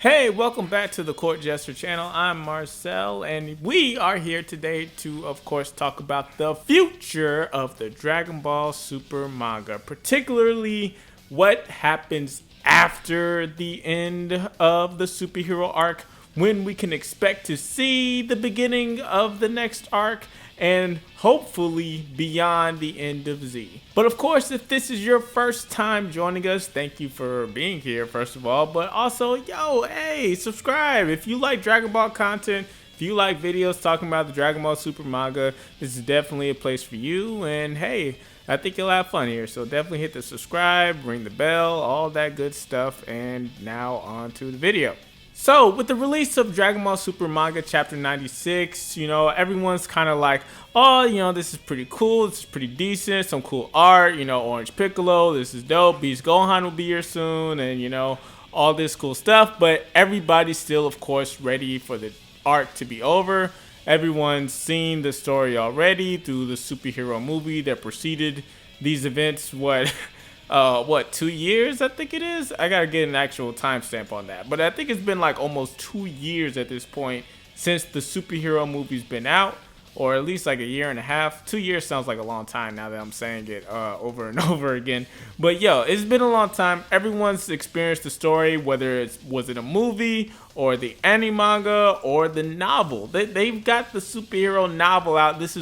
Hey, welcome back to the Court Jester channel. I'm Marcel, and we are here today to, of course, talk about the future of the Dragon Ball Super Manga, particularly what happens after the end of the superhero arc, when we can expect to see the beginning of the next arc, and hopefully beyond the end of Z. But of course, if this is your first time joining us, thank you for being here, first of all. But also, hey, subscribe. If you like Dragon Ball content, if you like videos talking about the Dragon Ball Super Manga, this is definitely a place for you. And hey, I think you'll have fun here. So definitely hit the subscribe, ring the bell, all that good stuff. And now on to the video. So, with the release of Dragon Ball Super Manga Chapter 96, everyone's kind of like, oh, this is pretty cool, this is pretty decent, some cool art, Orange Piccolo, this is dope, Beast Gohan will be here soon, and, all this cool stuff, but everybody's still, of course, ready for the arc to be over. Everyone's seen the story already through the superhero movie that preceded these events, 2 years, I think it is? I gotta get an actual timestamp on that. But I think it's been like almost 2 years at this point since the superhero movie's been out, or at least like a year and a half. 2 years sounds like a long time now that I'm saying it over and over again. But it's been a long time. Everyone's experienced the story, whether was it a movie or the anime manga or the novel. They've got the superhero novel out. This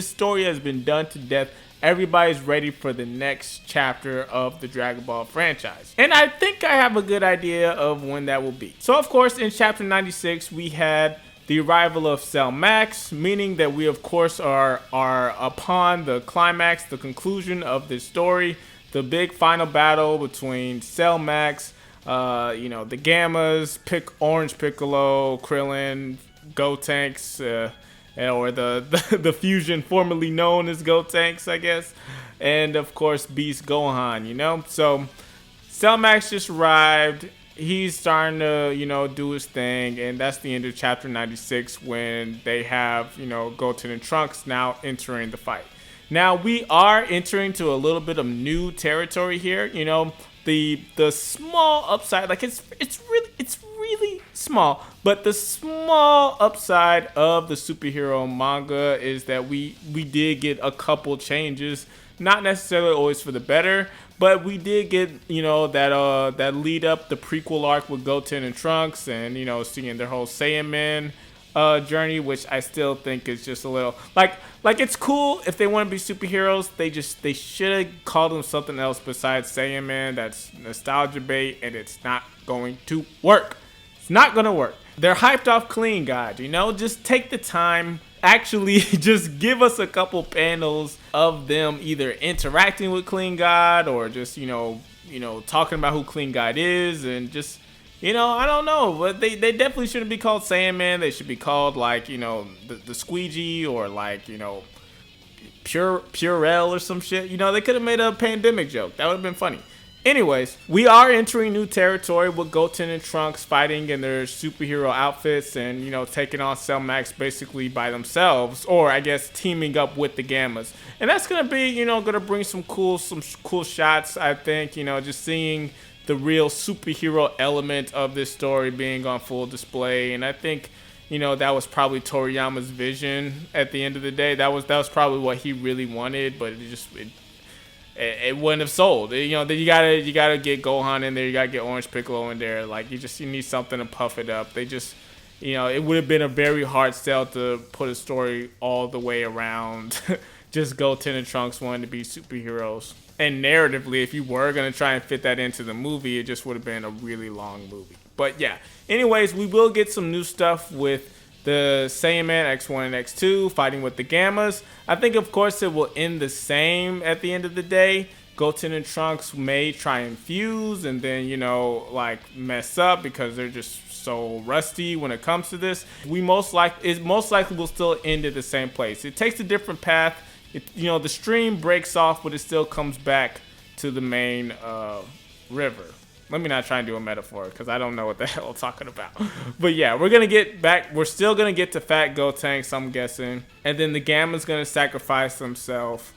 story has been done to death. Everybody's ready for the next chapter of the Dragon Ball franchise. And I think I have a good idea of when that will be. So of course, in chapter 96, we had the arrival of Cell Max, meaning that we of course are upon the climax, the conclusion of this story, the big final battle between Cell Max, the Gammas, Orange Piccolo, Krillin, Gotenks, or the fusion formerly known as Gotenks, I guess, and of course Beast Gohan, So Cell Max just arrived. He's starting to, do his thing, and that's the end of chapter 96 when they have, Goten and Trunks now entering the fight. Now we are entering to a little bit of new territory here, the small upside, like it's really small, but the small upside of the superhero manga is that we did get a couple changes, not necessarily always for the better, but we did get that lead up the prequel arc with Goten and Trunks, and seeing their whole Saiyaman journey, which I still think is just a little like it's cool if they want to be superheroes. They should have called them something else besides Saiyaman. That's nostalgia bait, and it's not going to work. It's not gonna work. They're hyped off Clean God, just take the time, actually just give us a couple panels of them either interacting with Clean God or just talking about who Clean God is, and just I don't know, but they definitely shouldn't be called Saiyaman. They should be called like, the Squeegee, or like, Purell or some shit. They could have made a pandemic joke. That would have been funny. Anyways, we are entering new territory with Goten and Trunks fighting in their superhero outfits and, taking on Cell Max basically by themselves, or I guess teaming up with the Gammas. And that's going to be, going to bring some cool shots, I think, just seeing the real superhero element of this story being on full display. And I think, that was probably Toriyama's vision at the end of the day. That was probably what he really wanted, but it wouldn't have sold. Then you gotta get Gohan in there, you gotta get Orange Piccolo in there. Like you need something to puff it up. They just it would have been a very hard sell to put a story all the way around just Goten and Trunks wanting to be superheroes. And narratively, if you were gonna try and fit that into the movie, it just would have been a really long movie. But yeah, anyways, we will get some new stuff with the Saiyaman X1 and X2 fighting with the Gammas. I think, of course, it will end the same at the end of the day. Goten and Trunks may try and fuse and then, mess up because they're just so rusty when it comes to this. It most likely will still end at the same place. It takes a different path. The stream breaks off, but it still comes back to the main river. Let me not try and do a metaphor because I don't know what the hell I'm talking about. But yeah, we're going to get back. We're still going to get to Fat Gotenks, I'm guessing. And then the Gamma's going to sacrifice themselves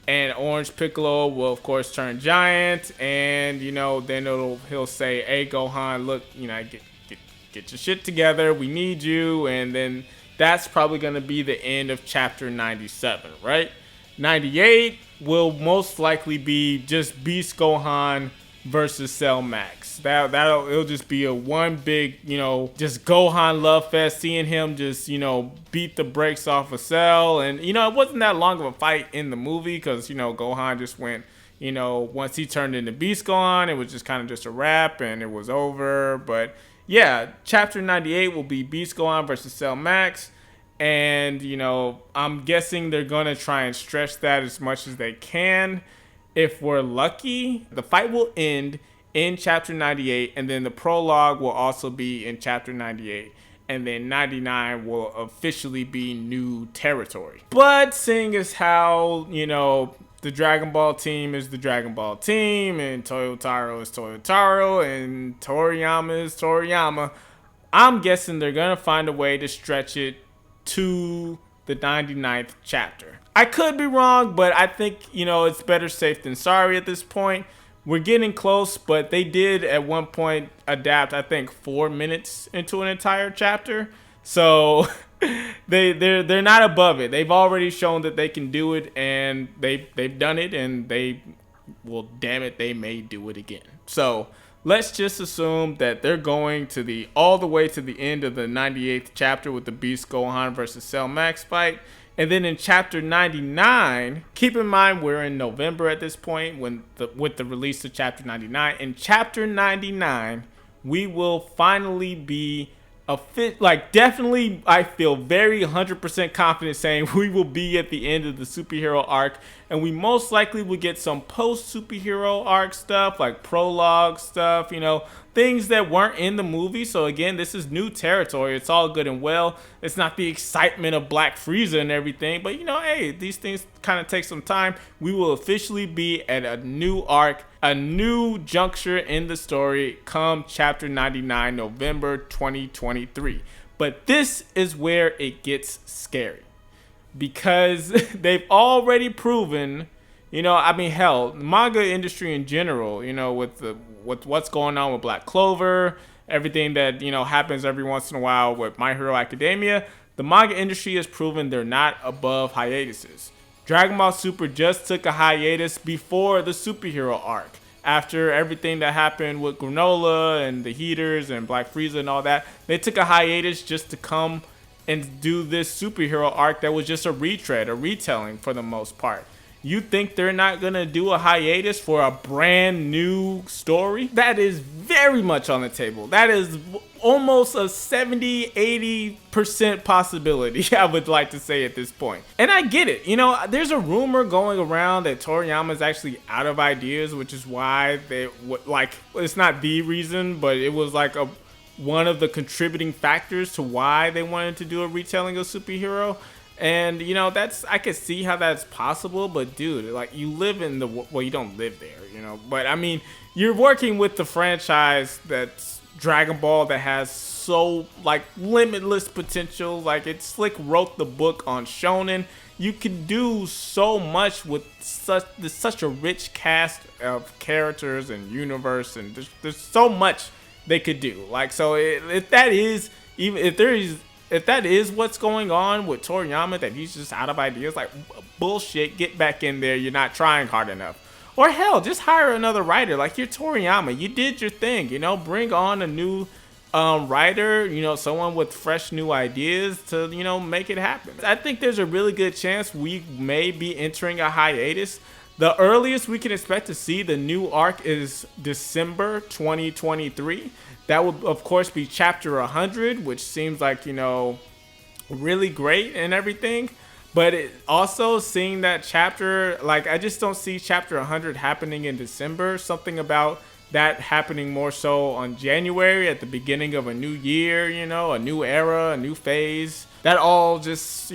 and Orange Piccolo will of course turn giant, and then he'll say, "Hey Gohan, look, get your shit together. We need you." And then that's probably going to be the end of chapter 97, right? 98 will most likely be just Beast Gohan versus Cell Max. It'll just be a one big, just Gohan love fest, seeing him just, beat the brakes off of Cell. And, it wasn't that long of a fight in the movie because, Gohan just went, once he turned into Beast Gohan, it was just kind of just a wrap and it was over. But yeah, chapter 98 will be Beast Gohan versus Cell Max. And, I'm guessing they're going to try and stretch that as much as they can. If we're lucky, the fight will end in chapter 98, and then the prologue will also be in chapter 98, and then 99 will officially be new territory. But seeing as how, the Dragon Ball team is the Dragon Ball team, and Toyotaro is Toyotaro, and Toriyama is Toriyama, I'm guessing they're going to find a way to stretch it to the 99th chapter. I could be wrong, but I think, it's better safe than sorry at this point. We're getting close, but they did at one point adapt, I think, 4 minutes into an entire chapter. So they're not above it. They've already shown that they can do it, and they've done it, and damn it, they may do it again. So let's just assume that they're going to all the way to the end of the 98th chapter with the Beast Gohan versus Cell Max fight. And then in chapter 99, keep in mind we're in November at this point with the release of chapter 99. In chapter 99, we will finally be definitely, I feel very 100% confident saying we will be at the end of the superhero arc, and we most likely will get some post superhero arc stuff, like prologue stuff, things that weren't in the movie. So again, this is new territory. It's all good and well. It's not the excitement of Black Frieza and everything, but hey, these things kind of take some time. We will officially be at a new arc, a new juncture in the story come chapter 99, November 2023. But this is where it gets scary, because they've already proven, hell, the manga industry in general, with what's going on with Black Clover, everything that, happens every once in a while with My Hero Academia, the manga industry has proven they're not above hiatuses. Dragon Ball Super just took a hiatus before the superhero arc. After everything that happened with Granola and the Heaters and Black Frieza and all that, they took a hiatus just to come and do this superhero arc that was just a retread, a retelling for the most part. You think they're not going to do a hiatus for a brand new story? That is very much on the table. That is almost a 70-80% possibility, I would like to say at this point. And I get it. There's a rumor going around that Toriyama is actually out of ideas, which is why it's not the reason, but it was one of the contributing factors to why they wanted to do a retelling of superhero. And, I could see how that's possible, but dude, you live in you don't live there, but I mean, you're working with the franchise that's Dragon Ball that has so, limitless potential. Slick wrote the book on Shonen. You can do so much with such a rich cast of characters and universe, and there's so much they could do. If that is what's going on with Toriyama, that he's just out of ideas, bullshit, get back in there. You're not trying hard enough. Or hell, just hire another writer. You're Toriyama. You did your thing, bring on a new writer, someone with fresh new ideas to, make it happen. I think there's a really good chance we may be entering a hiatus. The earliest we can expect to see the new arc is December 2023. That would, of course, be chapter 100, which seems really great and everything. But also seeing that chapter, I just don't see chapter 100 happening in December. Something about that happening more so on January, at the beginning of a new year, a new era, a new phase. That all just,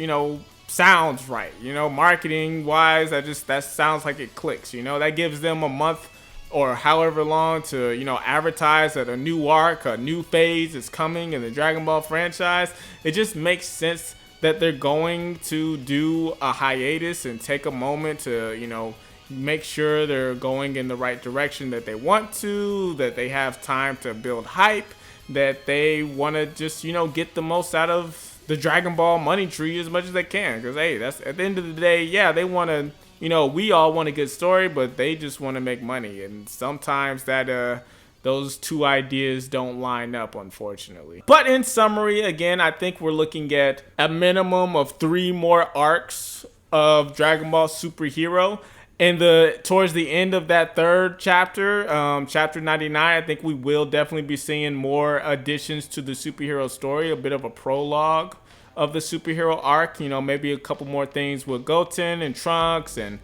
sounds right. Marketing wise, that sounds like it clicks. That gives them a month or however long to, advertise that a new arc, a new phase is coming in the Dragon Ball franchise. It just makes sense that they're going to do a hiatus and take a moment to, you know, make sure they're going in the right direction that they want to, that they have time to build hype, that they want to just, you know, get the most out of the Dragon Ball money tree as much as they can. Because, hey, that's at the end of the day, yeah, they want to, you know, we all want a good story, but they just want to make money. And sometimes that, those two ideas don't line up, unfortunately. But in summary, again, I think we're looking at a minimum of 3 more arcs of Dragon Ball Super Hero. And towards the end of that 3rd chapter, chapter 99, I think we will definitely be seeing more additions to the superhero story, a bit of a prologue of the superhero arc. You know, maybe a couple more things with Goten and Trunks and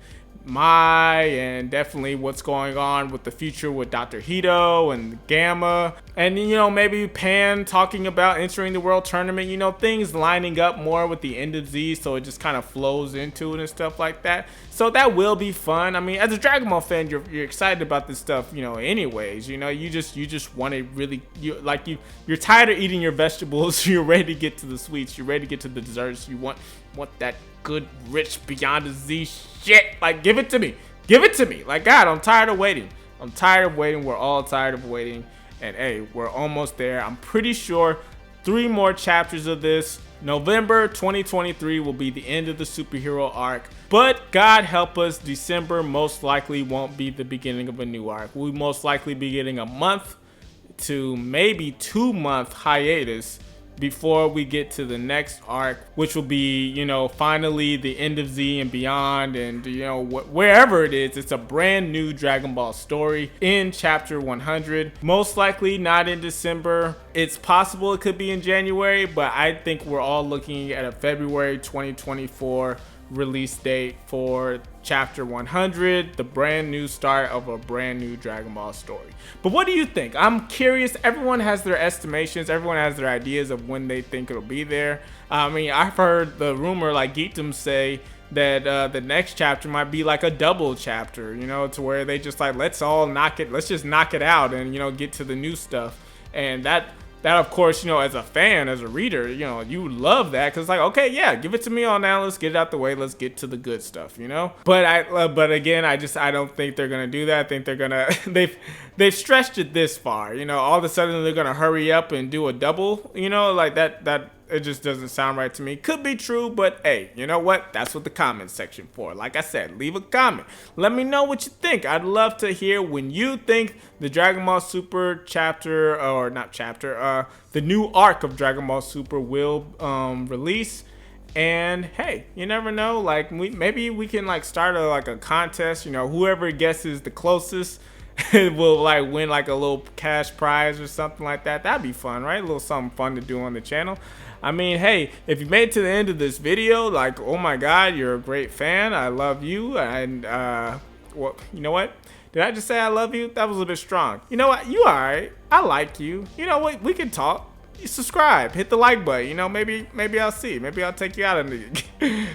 Mai, and definitely what's going on with the future with Dr. Hito and Gamma, and you know, maybe Pan talking about entering the world tournament, you know, things lining up more with the end of Z, so it just kind of flows into it and stuff like that. So that will be fun. I mean, as a Dragon Ball fan, you're excited about this stuff, you know, anyways. You know, you just want to really, you're tired of eating your vegetables. You're ready to get to the sweets. You're ready to get to the desserts. You want that good, rich, beyond the Z shit. Like, give it to me. Give it to me. Like, God, I'm tired of waiting. I'm tired of waiting. We're all tired of waiting. And hey, we're almost there. I'm pretty sure 3 more chapters of this. November 2023 will be the end of the superhero arc. But God help us, December most likely won't be the beginning of a new arc. We'll most likely be getting a month to maybe 2-month hiatus before we get to the next arc, which will be, you know, finally the end of Z and beyond, and you know, wherever it is, it's a brand new Dragon Ball story in chapter 100. Most likely not in December. It's possible it could be in January, but I think we're all looking at a February 2024 release date for chapter 100, the brand new start of a brand new Dragon Ball story. But what do you think? I'm curious. Everyone has their estimations, everyone has their ideas of when they think it'll be there. I mean, I've heard the rumor, like Geetum say, that the next chapter might be like a double chapter, you know, to where they just like, let's just knock it out and, you know, get to the new stuff. And that of course, you know, as a fan, as a reader, you know, you love that, because like, okay, yeah, give it to me all now, let's get it out the way, let's get to the good stuff, you know. But again, I don't think they're gonna do that. I think they're gonna they've stretched it this far, you know. All of a sudden they're gonna hurry up and do a double, you know, like that it just doesn't sound right to me. Could be true, but hey, you know what? That's what the comment section for. Like I said, leave a comment. Let me know what you think. I'd love to hear when you think the Dragon Ball Super chapter, or not chapter, the new arc of Dragon Ball Super will release. And hey, you never know, like maybe we can like start a contest, you know, whoever guesses the closest will like win like a little cash prize or something like that. That'd be fun, right? A little something fun to do on the channel. I mean, hey, if you made it to the end of this video, like, oh my God, you're a great fan. I love you. And well, you know what? Did I just say I love you? That was a bit strong. You know what? You all right. I like you. You know what? We can talk. You subscribe. Hit the like button. You know, maybe I'll see. Maybe I'll take you out of the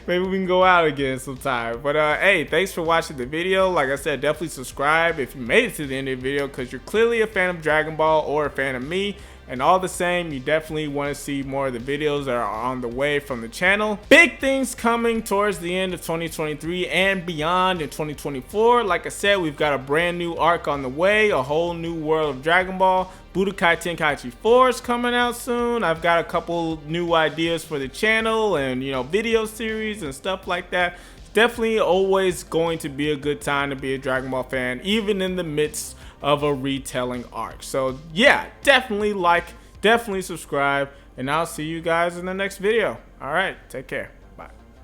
maybe we can go out again sometime. But hey, thanks for watching the video. Like I said, definitely subscribe if you made it to the end of the video, because you're clearly a fan of Dragon Ball or a fan of me. And all the same, you definitely want to see more of the videos that are on the way from the channel. Big things coming towards the end of 2023 and beyond in 2024. Like I said, we've got a brand new arc on the way, a whole new world of Dragon Ball. Budokai Tenkaichi 4 is coming out soon. I've got a couple new ideas for the channel and, you know, video series and stuff like that. It's definitely always going to be a good time to be a Dragon Ball fan, even in the midst of a retelling arc. So yeah, definitely like, definitely subscribe, and I'll see you guys in the next video. All right, take care.